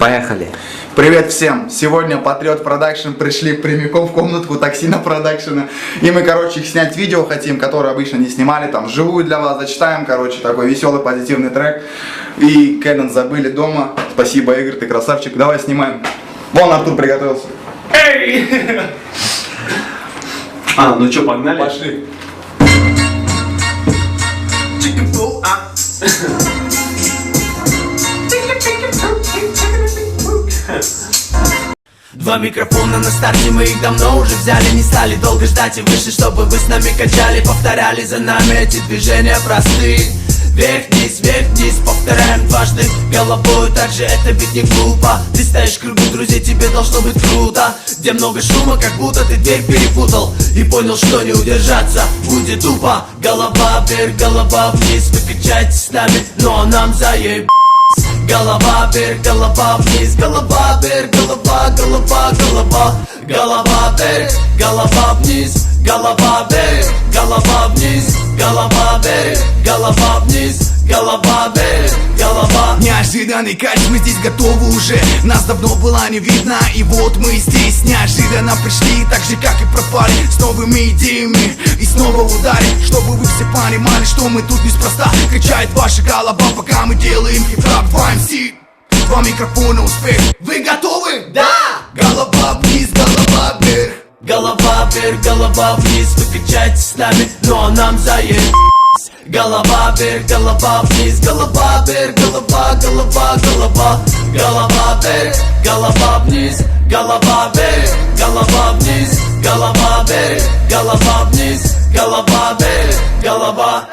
Поехали. Привет всем! Сегодня Патриот Продакшн пришли прямиком в комнатку Токсина Продакшена. И мы, короче, снять видео хотим, которое обычно не снимали, там, вживую для вас зачитаем, короче, такой веселый, позитивный трек. И Кэнон забыли дома. Спасибо, Игорь, ты красавчик. Давай снимаем. Вон Артур приготовился. Эй! Ну что, погнали? Пошли. Два микрофона на старте, мы их давно уже взяли. Не стали долго ждать и вышли, чтобы вы с нами качали. Повторяли за нами эти движения простые. Вверх-вниз, повторяем дважды головой, также это ведь не глупо. Ты стоишь в кругу друзей, тебе должно быть круто. Где много шума, как будто ты дверь перепутал и понял, что не удержаться будет тупо. Голова вверх, голова вниз, вы качайтесь с нами, но нам заеб. Голова вверх, голова вниз, голова вверх, голова вверх, голова вниз, голова вверх, голова вниз, голова вверх, голова вниз, голова вверх, голова. Неожиданный кайф, мы здесь готовы уже. Нас давно было не видно, и вот мы здесь. Неожиданно пришли, так же как и пропали, с новыми идеями и снова ударим. Чтобы вы все понимали, что мы тут неспроста. Качает ваша голова, пока мы делаем хип-хоп. 2 MC, 2 микрофона, успех. Вы готовы? Да! Голова вниз, голова вверх. Голова вверх, голова вниз, вы качайтесь с нами, но нам заеб. Голова вверх, голова вниз, голова вверх, голова вверх, голова вниз, голова вверх, голова вниз, голова вверх, голова вниз, голова вверх, голова.